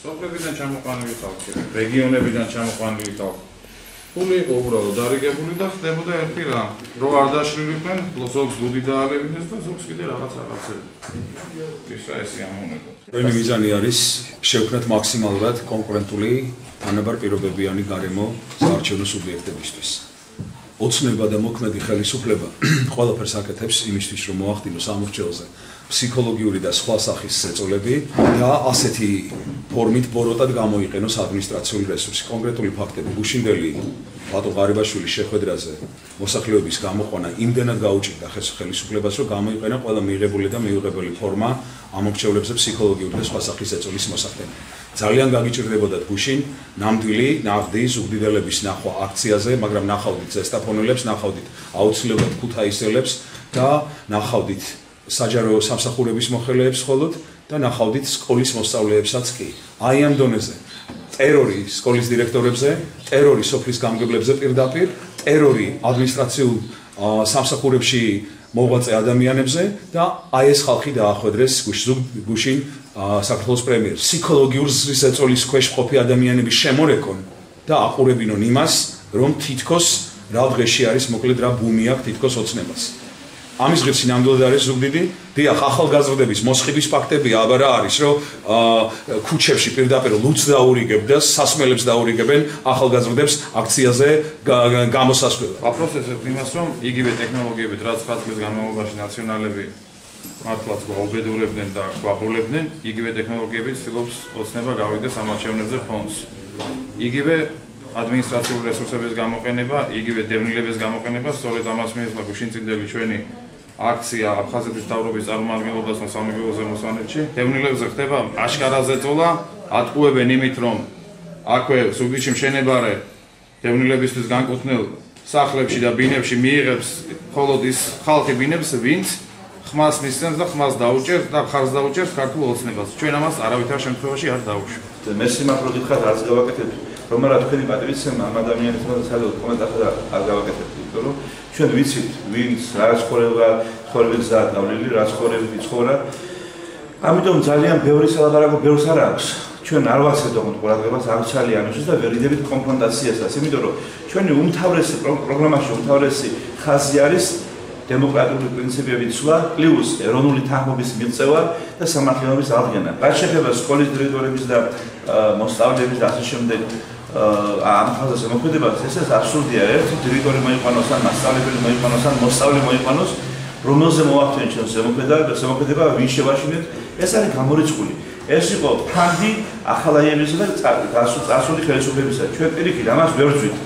სოფლებიდან ჩამოყვანილი ხალხი, რეგიონებიდან ჩამოყვანილი ხალხი. Ფული იყო უბრალოდ დარიგებული და ხდებოდა ერთი რამ, რომ არ დაშლილიყვნენ, ზოგს გუდი დაალებინეს და ზოგს კიდე რაღაცები. ისა ესე ამონება. Ჩვენი მიზანი არის შევქმნათ მაქსიმალურად კონკურენტული თანაბარ პირობებიანი გარემო საარჩევნო სუბიექტებისთვის. ოცნება და მოქმედი ხელისუფლება ყველაფერს აკეთებს იმისთვის, რომ მოახდინოს ამორჩეულზე ფსიქოლოგიური და სხვა სახის ზეწოლები და ასეთი ფორმით ბოროტად გამოიყენოს ადმინისტრაციული რესურსი. კონკრეტული ფაქტები გუშინდელი ბატონ ღარიბაშვილის შეხვედრაზე მოსახლეობის გამოყვანა იმდენად გაუჭირდა ხელისუფლებას, რომ გამოიყენა ყველა მიღებული და მიუღებელი ფორმა ამორჩეულებზე ფსიქოლოგიური და სხვა სახის ზეწოლის მოსახდენად. ძალიან გაგიჭირდებოდათ გუშინ ნამდვილი ნაღდი ზუგდიდელების ნახვა აქციაზე, მაგრამ ნახავდით ზესტაფონელებს, ნახავდით აუცილებლად ქუთაისელებს და ნახავდით საჯარო სამსახურების მოხელეებს მხოლოდ და ნახავდით სკოლის მოსწავლეებსაც კი. აი ამ დონეზე ტერორი სკოლის დირექტორებზე, ტერორი სოფლის გამგებლებზე პირდაპირ, ტერორი ადმინისტრაციულ სამსახურებში მოღვაწე ადამიანებზე და აი ეს ხალხი დაახვედრეს გუშინ საქართველოს პრემიერს. ფსიქოლოგიური ზეწოლის ქვეშ მყოფი ადამიანების შემორეკონ და აყურებინონ იმას, რომ თითქოს რა დღეში არის მოკლედ რა ბუმი აქვს თითქოს ოცნებას. ამის ღირსი ნამდვილად არის ზუგდიდი. დიახ, ახალგაზრდების მოსხიბის ფაქტები აბა რა არის, რომ ქუჩებში პირდაპირ ლუც დაურიგებ და სასმელებს დაურიგებენ ახალგაზრდებს აქციაზე გამოსასვლელად. აპროცესებ იმას, რომ იგივე ტექნოლოგიებით, რაც 9 წლის განმავლობაში ნაციონალები მართლაც გვაუბედურებდნენ და გვაყოლებდნენ, იგივე ტექნოლოგიებით ცდილობს ოცნება გავიგდეს ამარჩევნებზე ფონდს. იგივე ადმინისტრაციული რესურსების გამოყენება, იგივე დევნილების გამოყენება, სწორედ ამას მიეძღვნა გუშინწინდელი ჩვენი აქცია აფხაზეთის მთავრობის წარმომადგენლობასთან სამეგრელოზე მოსვანეთში. დევნილებზე ხდება აშკარა ზეწოლა, ატყუებენ იმით, რომ აქვე ზუგდიდში მშენებარე დევნილებისთვის განკუთვნილ სახლებში და ბინებში მიიღებს მხოლოდ ის ხალხი ბინებს, ვინც ხმას მისცემს და ხმას დაუჭერს და ხარს დაუჭერს ქართულ ოცნებას. ჩვენ ამას არავითარ შემთხვევაში არ დავუშვით. მერსი მაქრო გითხრათ არც გავაკეთებთ, რომ არა თქვენი პატივისცემა ამ ადამიანის მოსალოდ კომენტარზე არ გავაკეთებთ, იმიტომ რომ ჩვენ ვიცით, ვინც რა ცხოვრების გზაა გავლილი, რა ცხოვრებით იცხოვრა. ამიტომ ძალიან ბევრი სალაპარაკო ბევრს არ აქვს. ჩვენ არ ვაცდებით ყურადღებას აღჭალი ამისთვის და ვერ იდებით კონფრონტაციასაც, იმიტომ რომ ჩვენი უმთავრესი პროგრამაში უმთავრესი ხაზი არის დემოკრატიული პრინციპების ცვლა, პლუს ეროვნული თანხმობის მიღწევა და სამართლიანობის აღდგენა. რაც შეეხება სკოლის დირექტორების და მოსწავლეების და ასე შემდეგ ამ ხაზზე მოქმედებას, ეს აბსურდია. ერთი დირექტორი მოიყვანოს, ან მასწავლებელი მოიყვანოს, ან მოსწავლე მოიყვანოს, რომელზე მოახდინეთ ჩვენ ზემოქმედება, ვინ შევაშინეთ, ეს არის გამორიცხული. ეს იყო ფანდი ახალაიებისა და წარსული ხელისუფლებისა. ჩვენ პირიქით ამას ვერ ვძვით.